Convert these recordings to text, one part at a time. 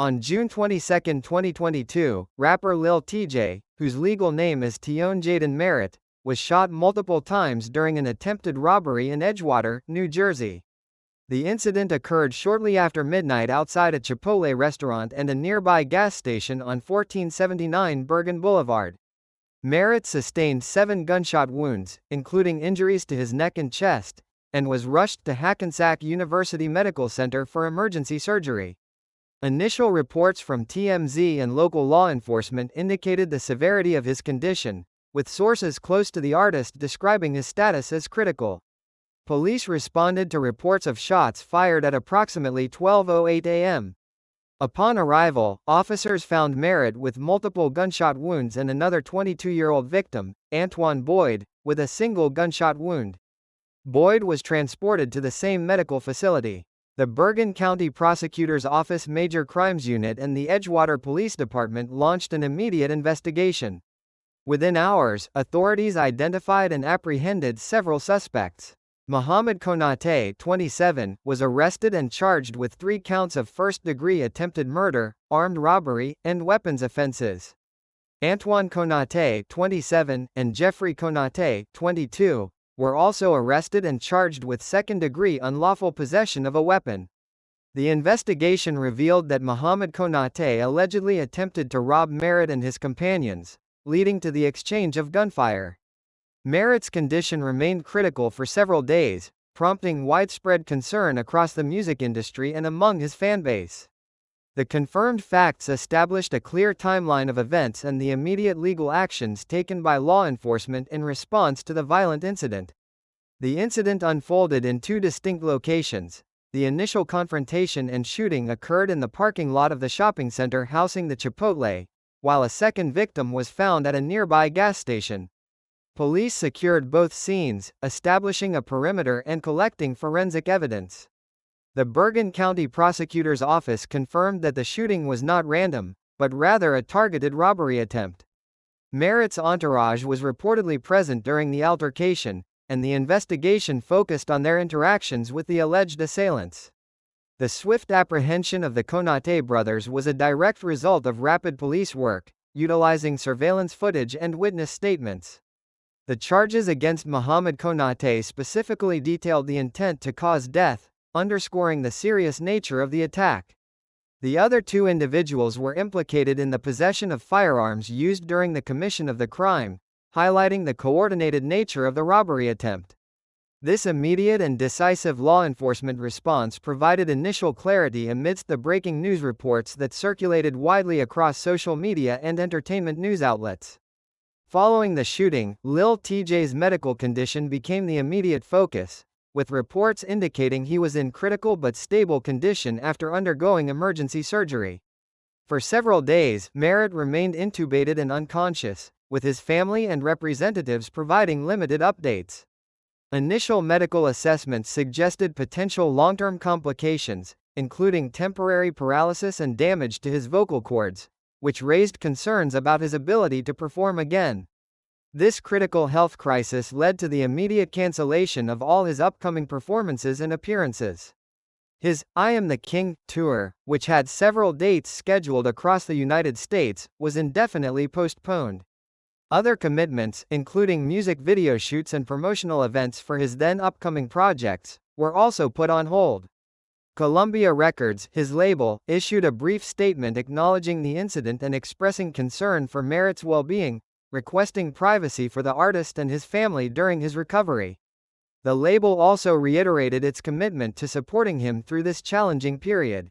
On June 22, 2022, rapper Lil Tjay, whose legal name is Tion Jaden Merritt, was shot multiple times during an attempted robbery in Edgewater, New Jersey. The incident occurred shortly after midnight outside a Chipotle restaurant and a nearby gas station on 1479 Bergen Boulevard. Merritt sustained 7 gunshot wounds, including injuries to his neck and chest, and was rushed to Hackensack University Medical Center for emergency surgery. Initial reports from TMZ and local law enforcement indicated the severity of his condition, with sources close to the artist describing his status as critical. Police responded to reports of shots fired at approximately 12:08 a.m. Upon arrival, officers found Merritt with multiple gunshot wounds and another 22-year-old victim, Antoine Boyd, with a single gunshot wound. Boyd was transported to the same medical facility. The Bergen County Prosecutor's Office Major Crimes Unit and the Edgewater Police Department launched an immediate investigation. Within hours, authorities identified and apprehended several suspects. Mohamed Konate, 27, was arrested and charged with 3 counts of first-degree attempted murder, armed robbery, and weapons offenses. Antoine Konate, 27, and Jeffrey Konate, 22, were also arrested and charged with second-degree unlawful possession of a weapon. The investigation revealed that Mohamed Konate allegedly attempted to rob Merritt and his companions, leading to the exchange of gunfire. Merritt's condition remained critical for several days, prompting widespread concern across the music industry and among his fanbase. The confirmed facts established a clear timeline of events and the immediate legal actions taken by law enforcement in response to the violent incident. The incident unfolded in 2 distinct locations. The initial confrontation and shooting occurred in the parking lot of the shopping center housing the Chipotle, while a second victim was found at a nearby gas station. Police secured both scenes, establishing a perimeter and collecting forensic evidence. The Bergen County Prosecutor's Office confirmed that the shooting was not random, but rather a targeted robbery attempt. Merritt's entourage was reportedly present during the altercation, and the investigation focused on their interactions with the alleged assailants. The swift apprehension of the Konate brothers was a direct result of rapid police work, utilizing surveillance footage and witness statements. The charges against Mohamed Konate specifically detailed the intent to cause death, underscoring the serious nature of the attack. The other 2 individuals were implicated in the possession of firearms used during the commission of the crime, highlighting the coordinated nature of the robbery attempt. This immediate and decisive law enforcement response provided initial clarity amidst the breaking news reports that circulated widely across social media and entertainment news outlets. Following the shooting, Lil Tjay's medical condition became the immediate focus, with reports indicating he was in critical but stable condition after undergoing emergency surgery. For several days, Merritt remained intubated and unconscious, with his family and representatives providing limited updates. Initial medical assessments suggested potential long-term complications, including temporary paralysis and damage to his vocal cords, which raised concerns about his ability to perform again. This critical health crisis led to the immediate cancellation of all his upcoming performances and appearances. His I Am the King tour, which had several dates scheduled across the United States, was indefinitely postponed. Other commitments, including music video shoots and promotional events for his then upcoming projects, were also put on hold. Columbia Records, his label, issued a brief statement acknowledging the incident and expressing concern for Merritt's well-being, requesting privacy for the artist and his family during his recovery. The label also reiterated its commitment to supporting him through this challenging period.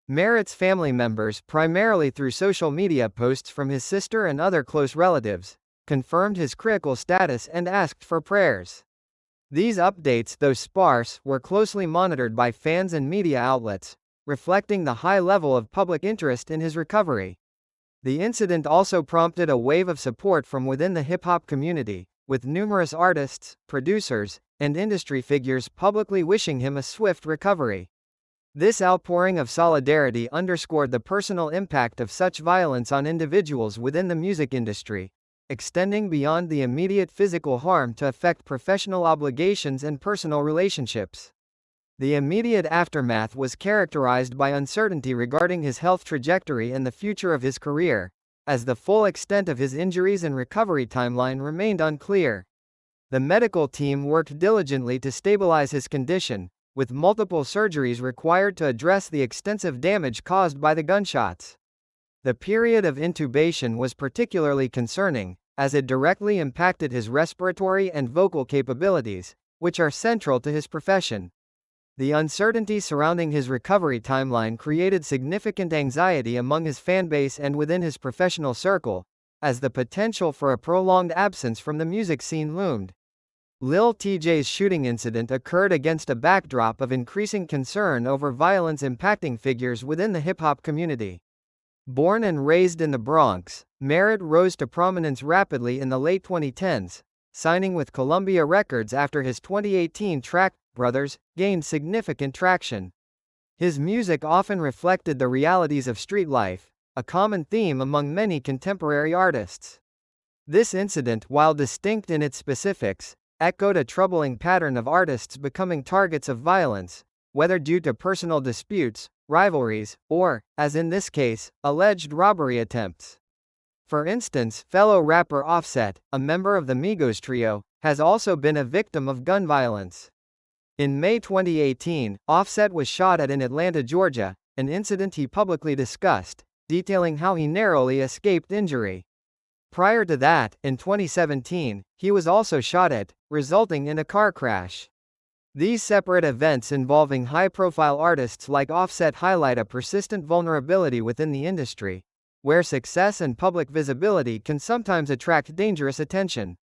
Merritt's family members, primarily through social media posts from his sister and other close relatives, confirmed his critical status and asked for prayers. These updates, though sparse, were closely monitored by fans and media outlets, reflecting the high level of public interest in his recovery. The incident also prompted a wave of support from within the hip-hop community, with numerous artists, producers, and industry figures publicly wishing him a swift recovery. This outpouring of solidarity underscored the personal impact of such violence on individuals within the music industry, extending beyond the immediate physical harm to affect professional obligations and personal relationships. The immediate aftermath was characterized by uncertainty regarding his health trajectory and the future of his career, as the full extent of his injuries and recovery timeline remained unclear. The medical team worked diligently to stabilize his condition, with multiple surgeries required to address the extensive damage caused by the gunshots. The period of intubation was particularly concerning, as it directly impacted his respiratory and vocal capabilities, which are central to his profession. The uncertainty surrounding his recovery timeline created significant anxiety among his fanbase and within his professional circle, as the potential for a prolonged absence from the music scene loomed. Lil Tjay's shooting incident occurred against a backdrop of increasing concern over violence impacting figures within the hip-hop community. Born and raised in the Bronx, Merritt rose to prominence rapidly in the late 2010s, signing with Columbia Records after his 2018 track, Brothers, gained significant traction. His music often reflected the realities of street life, a common theme among many contemporary artists. This incident, while distinct in its specifics, echoed a troubling pattern of artists becoming targets of violence, whether due to personal disputes, rivalries, or, as in this case, alleged robbery attempts. For instance, fellow rapper Offset, a member of the Migos trio, has also been a victim of gun violence. In May 2018, Offset was shot at in Atlanta, Georgia, an incident he publicly discussed, detailing how he narrowly escaped injury. Prior to that, in 2017, he was also shot at, resulting in a car crash. These separate events involving high-profile artists like Offset highlight a persistent vulnerability within the industry, where success and public visibility can sometimes attract dangerous attention.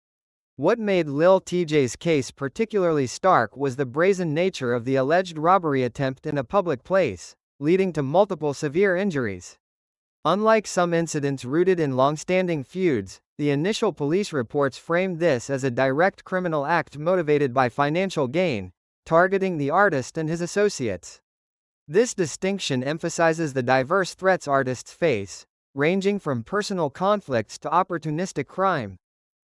What made Lil Tjay's case particularly stark was the brazen nature of the alleged robbery attempt in a public place, leading to multiple severe injuries. Unlike some incidents rooted in long-standing feuds, the initial police reports framed this as a direct criminal act motivated by financial gain, targeting the artist and his associates. This distinction emphasizes the diverse threats artists face, ranging from personal conflicts to opportunistic crime.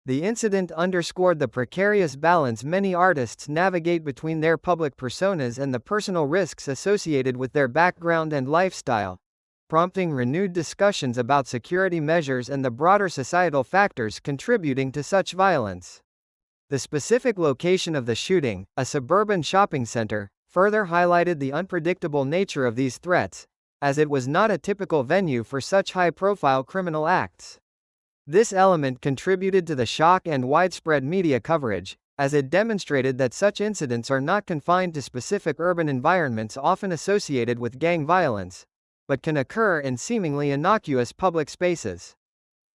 The incident underscored the precarious balance many artists navigate between their public personas and the personal risks associated with their background and lifestyle, prompting renewed discussions about security measures and the broader societal factors contributing to such violence. The specific location of the shooting, a suburban shopping center, further highlighted the unpredictable nature of these threats, as it was not a typical venue for such high-profile criminal acts. This element contributed to the shock and widespread media coverage, as it demonstrated that such incidents are not confined to specific urban environments often associated with gang violence, but can occur in seemingly innocuous public spaces.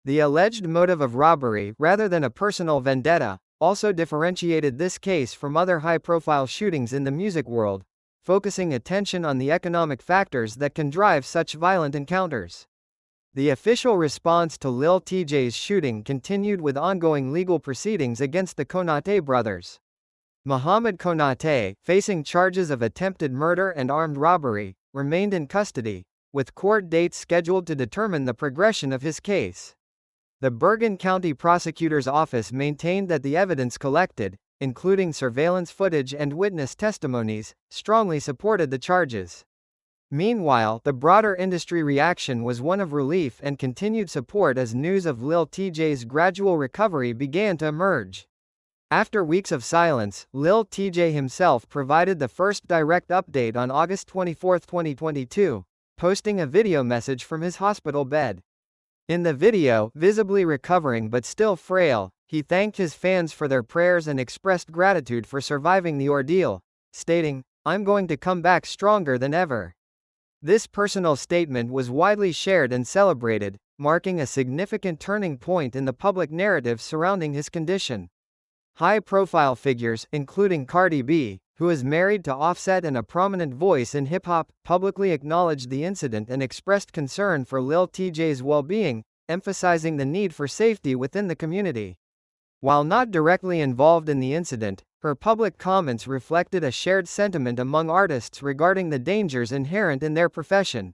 The alleged motive of robbery, rather than a personal vendetta, also differentiated this case from other high-profile shootings in the music world, focusing attention on the economic factors that can drive such violent encounters. The official response to Lil Tjay's shooting continued with ongoing legal proceedings against the Konate brothers. Muhammad Konate, facing charges of attempted murder and armed robbery, remained in custody, with court dates scheduled to determine the progression of his case. The Bergen County Prosecutor's Office maintained that the evidence collected, including surveillance footage and witness testimonies, strongly supported the charges. Meanwhile, the broader industry reaction was one of relief and continued support as news of Lil Tjay's gradual recovery began to emerge. After weeks of silence, Lil Tjay himself provided the first direct update on August 24, 2022, posting a video message from his hospital bed. In the video, visibly recovering but still frail, he thanked his fans for their prayers and expressed gratitude for surviving the ordeal, stating, "I'm going to come back stronger than ever." This personal statement was widely shared and celebrated, marking a significant turning point in the public narrative surrounding his condition. High-profile figures, including Cardi B, who is married to Offset and a prominent voice in hip-hop, publicly acknowledged the incident and expressed concern for Lil Tjay's well-being, emphasizing the need for safety within the community. While not directly involved in the incident, her public comments reflected a shared sentiment among artists regarding the dangers inherent in their profession.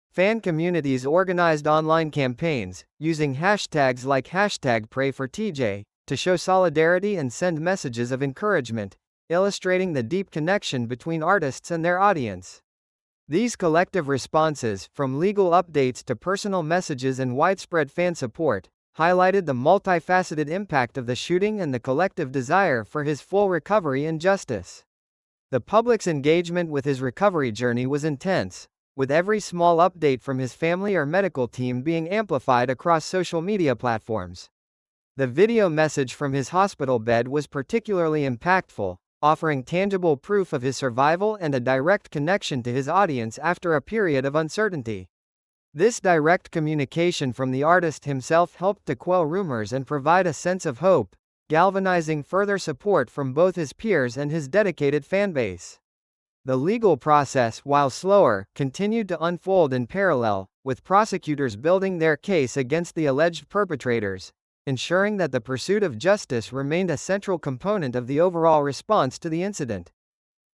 Fan communities organized online campaigns, using hashtags like #PrayForTjay, to show solidarity and send messages of encouragement, illustrating the deep connection between artists and their audience. These collective responses, from legal updates to personal messages and widespread fan support, highlighted the multifaceted impact of the shooting and the collective desire for his full recovery and justice. The public's engagement with his recovery journey was intense, with every small update from his family or medical team being amplified across social media platforms. The video message from his hospital bed was particularly impactful, offering tangible proof of his survival and a direct connection to his audience after a period of uncertainty. This direct communication from the artist himself helped to quell rumors and provide a sense of hope, galvanizing further support from both his peers and his dedicated fanbase. The legal process, while slower, continued to unfold in parallel, with prosecutors building their case against the alleged perpetrators, ensuring that the pursuit of justice remained a central component of the overall response to the incident.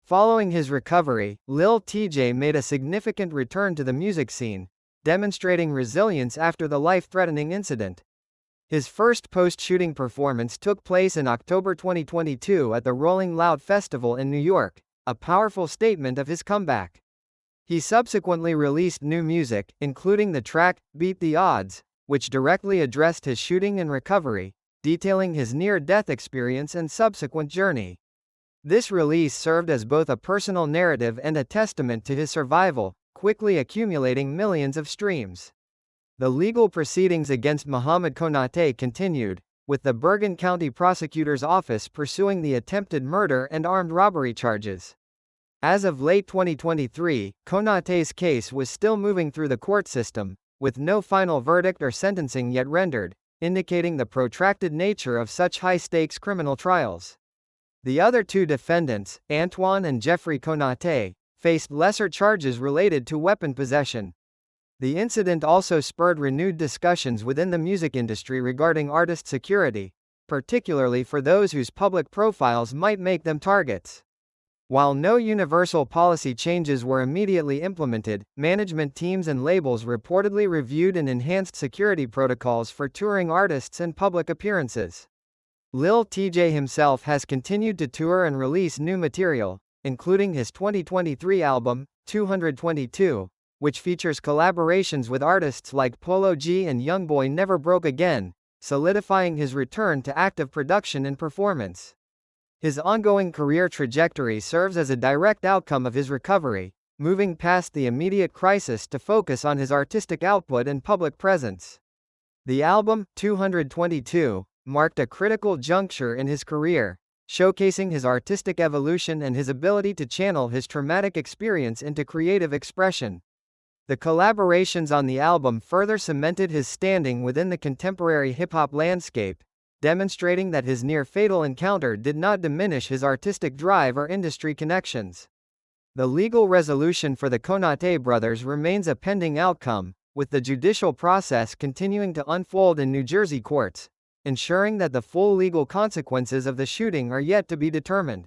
Following his recovery, Lil Tjay made a significant return to the music scene, demonstrating resilience after the life-threatening incident. His first post-shooting performance took place in October 2022 at the Rolling Loud Festival in New York, a powerful statement of his comeback. He subsequently released new music, including the track, "Beat the Odds," which directly addressed his shooting and recovery, detailing his near-death experience and subsequent journey. This release served as both a personal narrative and a testament to his survival, quickly accumulating millions of streams. The legal proceedings against Mohamed Konate continued, with the Bergen County Prosecutor's Office pursuing the attempted murder and armed robbery charges. As of late 2023, Konate's case was still moving through the court system, with no final verdict or sentencing yet rendered, indicating the protracted nature of such high-stakes criminal trials. The other two defendants, Antoine and Jeffrey Konate, faced lesser charges related to weapon possession. The incident also spurred renewed discussions within the music industry regarding artist security, particularly for those whose public profiles might make them targets. While no universal policy changes were immediately implemented, management teams and labels reportedly reviewed and enhanced security protocols for touring artists and public appearances. Lil Tjay himself has continued to tour and release new material, including his 2023 album, 222, which features collaborations with artists like Polo G and Youngboy Never Broke Again, solidifying his return to active production and performance. His ongoing career trajectory serves as a direct outcome of his recovery, moving past the immediate crisis to focus on his artistic output and public presence. The album, 222, marked a critical juncture in his career, showcasing his artistic evolution and his ability to channel his traumatic experience into creative expression. The collaborations on the album further cemented his standing within the contemporary hip-hop landscape, demonstrating that his near-fatal encounter did not diminish his artistic drive or industry connections. The legal resolution for the Konate brothers remains a pending outcome, with the judicial process continuing to unfold in New Jersey courts, ensuring that the full legal consequences of the shooting are yet to be determined.